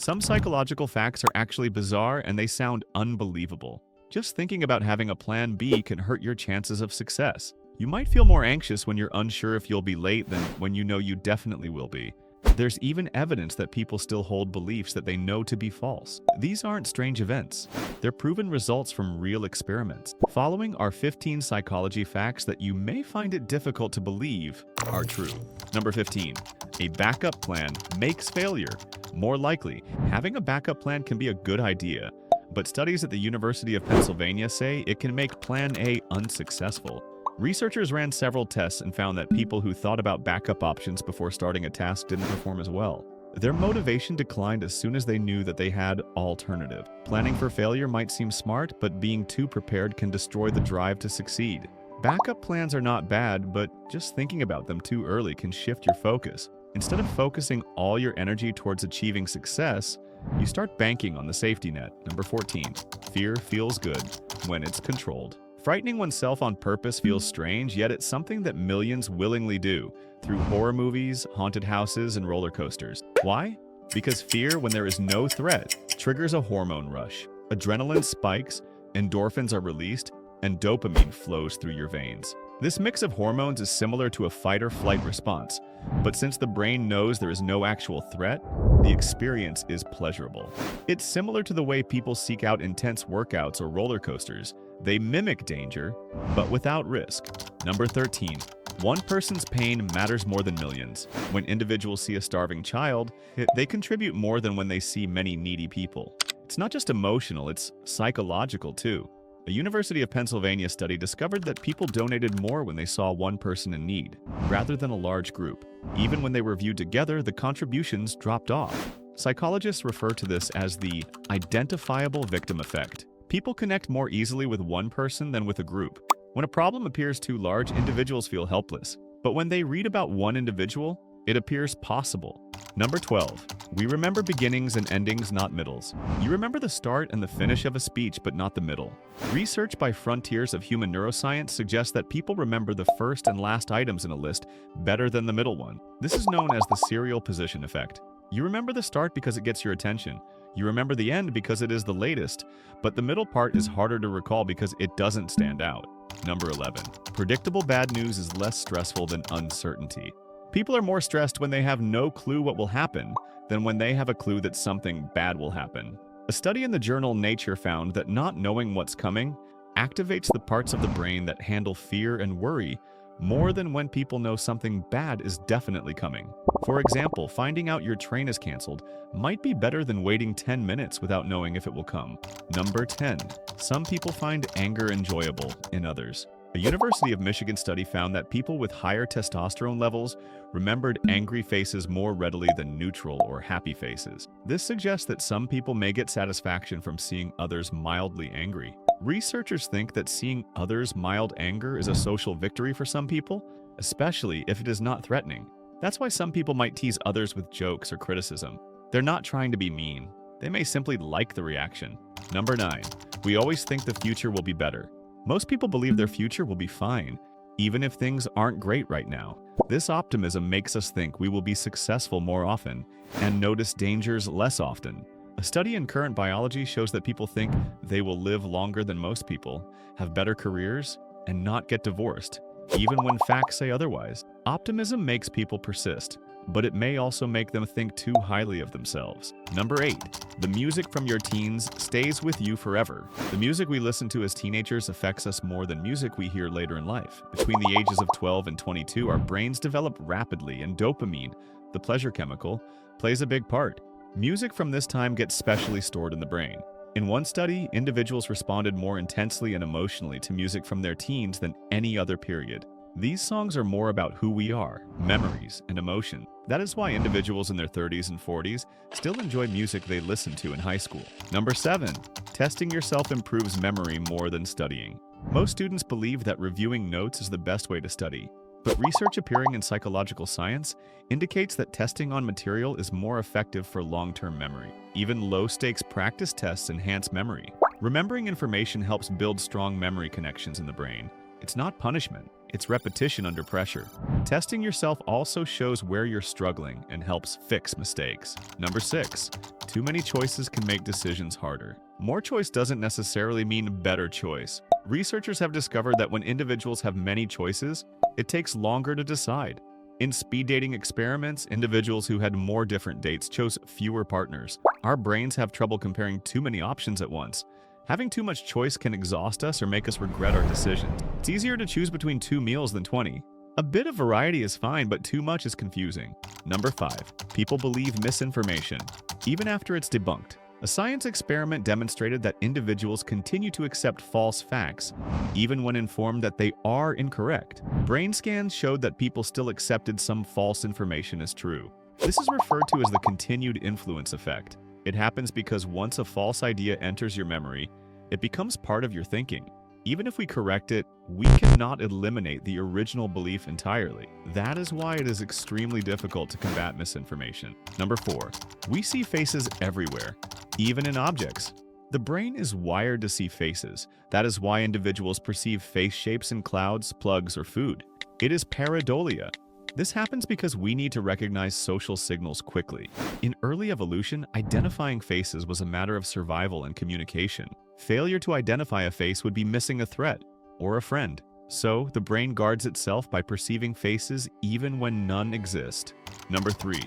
Some psychological facts are actually bizarre and they sound unbelievable. Just thinking about having a plan B can hurt your chances of success. You might feel more anxious when you're unsure if you'll be late than when you know you definitely will be. There's even evidence that people still hold beliefs that they know to be false. These aren't strange events. They're proven results from real experiments. Following are 15 psychology facts that you may find it difficult to believe are true. Number 15. A backup plan makes failure more likely. Having a backup plan can be a good idea, but studies at the University of Pennsylvania say it can make Plan A unsuccessful. Researchers ran several tests and found that people who thought about backup options before starting a task didn't perform as well. Their motivation declined as soon as they knew that they had alternative. Planning for failure might seem smart, but being too prepared can destroy the drive to succeed. Backup plans are not bad, but just thinking about them too early can shift your focus. Instead of focusing all your energy towards achieving success, you start banking on the safety net. Number 14. Fear feels good when it's controlled. Frightening oneself on purpose feels strange, yet it's something that millions willingly do through horror movies, haunted houses, and roller coasters. Why? Because fear, when there is no threat, triggers a hormone rush. Adrenaline spikes, endorphins are released, and dopamine flows through your veins. This mix of hormones is similar to a fight-or-flight response, but since the brain knows there is no actual threat, the experience is pleasurable. It's similar to the way people seek out intense workouts or roller coasters. They mimic danger, but without risk. Number 13. One person's pain matters more than millions. When individuals see a starving child, they contribute more than when they see many needy people. It's not just emotional, it's psychological too. A University of Pennsylvania study discovered that people donated more when they saw one person in need, rather than a large group. Even when they were viewed together, the contributions dropped off. Psychologists refer to this as the identifiable victim effect. People connect more easily with one person than with a group. When a problem appears too large, individuals feel helpless. But when they read about one individual, it appears possible. Number 12. We remember beginnings and endings, not middles. You remember the start and the finish of a speech, but not the middle. Research by Frontiers of Human Neuroscience suggests that people remember the first and last items in a list better than the middle one. This is known as the serial position effect. You remember the start because it gets your attention. You remember the end because it is the latest, but the middle part is harder to recall because it doesn't stand out. Number 11. Predictable bad news is less stressful than uncertainty. People are more stressed when they have no clue what will happen than when they have a clue that something bad will happen. A study in the journal Nature found that not knowing what's coming activates the parts of the brain that handle fear and worry more than when people know something bad is definitely coming. For example, finding out your train is canceled might be better than waiting 10 minutes without knowing if it will come. Number 10. Some people find anger enjoyable in others. A University of Michigan study found that people with higher testosterone levels remembered angry faces more readily than neutral or happy faces. This suggests that some people may get satisfaction from seeing others mildly angry. Researchers think that seeing others' mild anger is a social victory for some people, especially if it is not threatening. That's why some people might tease others with jokes or criticism. They're not trying to be mean. They may simply like the reaction. Number 9. We always think the future will be better. Most people believe their future will be fine, even if things aren't great right now. This optimism makes us think we will be successful more often and notice dangers less often. A study in Current Biology shows that people think they will live longer than most people, have better careers, and not get divorced, even when facts say otherwise. Optimism makes people persist, but it may also make them think too highly of themselves. Number 8. The music from your teens stays with you forever. The music we listen to as teenagers affects us more than music we hear later in life. Between the ages of 12 and 22, our brains develop rapidly, and dopamine, the pleasure chemical, plays a big part. Music from this time gets specially stored in the brain. In one study, individuals responded more intensely and emotionally to music from their teens than any other period. These songs are more about who we are, memories, and emotion. That is why individuals in their 30s and 40s still enjoy music they listened to in high school. Number 7. Testing yourself improves memory more than studying. Most students believe that reviewing notes is the best way to study, but research appearing in psychological science indicates that testing on material is more effective for long-term memory. Even low-stakes practice tests enhance memory. Remembering information helps build strong memory connections in the brain. It's not punishment, it's repetition under pressure. Testing yourself also shows where you're struggling and helps fix mistakes. Number 6, too many choices can make decisions harder. More choice doesn't necessarily mean better choice. Researchers have discovered that when individuals have many choices, it takes longer to decide. In speed dating experiments, individuals who had more different dates chose fewer partners. Our brains have trouble comparing too many options at once. Having too much choice can exhaust us or make us regret our decisions. It's easier to choose between 2 meals than 20. A bit of variety is fine, but too much is confusing. Number 5, people believe misinformation, even after it's debunked. A science experiment demonstrated that individuals continue to accept false facts, even when informed that they are incorrect. Brain scans showed that people still accepted some false information as true. This is referred to as the continued influence effect. It happens because once a false idea enters your memory, it becomes part of your thinking. Even if we correct it, we cannot eliminate the original belief entirely. That is why it is extremely difficult to combat misinformation. Number 4, we see faces everywhere, even in objects. The brain is wired to see faces. That is why individuals perceive face shapes in clouds, plugs, or food. It is pareidolia. This happens because we need to recognize social signals quickly. In early evolution, identifying faces was a matter of survival and communication. Failure to identify a face would be missing a threat or a friend. So, the brain guards itself by perceiving faces even when none exist. Number 3,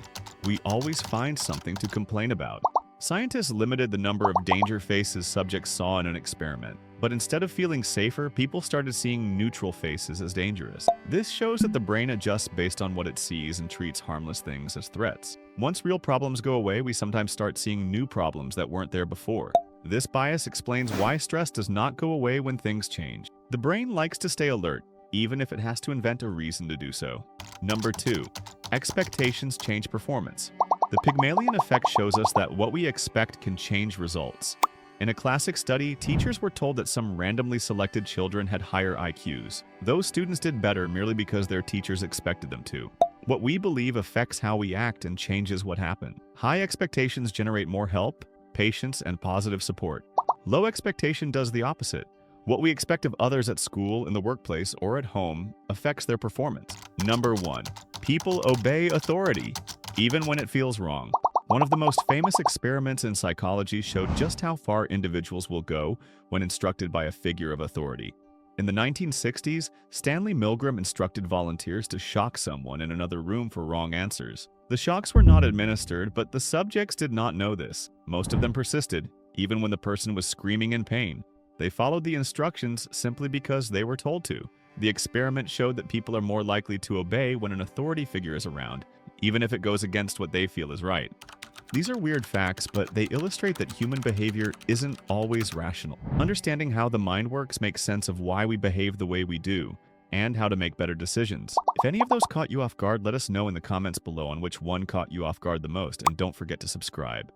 we always find something to complain about. Scientists limited the number of danger faces subjects saw in an experiment, but instead of feeling safer, people started seeing neutral faces as dangerous. This shows that the brain adjusts based on what it sees and treats harmless things as threats. Once real problems go away, we sometimes start seeing new problems that weren't there before. This bias explains why stress does not go away when things change. The brain likes to stay alert, even if it has to invent a reason to do so. Number 2, expectations change performance. The Pygmalion effect shows us that what we expect can change results. In a classic study, teachers were told that some randomly selected children had higher IQs. Those students did better merely because their teachers expected them to. What we believe affects how we act and changes what happened. High expectations generate more help, patience, and positive support. Low expectation does the opposite. What we expect of others at school, in the workplace, or at home affects their performance. Number 1, people obey authority, even when it feels wrong. One of the most famous experiments in psychology showed just how far individuals will go when instructed by a figure of authority. In the 1960s, Stanley Milgram instructed volunteers to shock someone in another room for wrong answers. The shocks were not administered, but the subjects did not know this. Most of them persisted, even when the person was screaming in pain. They followed the instructions simply because they were told to. The experiment showed that people are more likely to obey when an authority figure is around, even if it goes against what they feel is right. These are weird facts, but they illustrate that human behavior isn't always rational. Understanding how the mind works makes sense of why we behave the way we do, and how to make better decisions. If any of those caught you off guard, let us know in the comments below on which one caught you off guard the most, and don't forget to subscribe.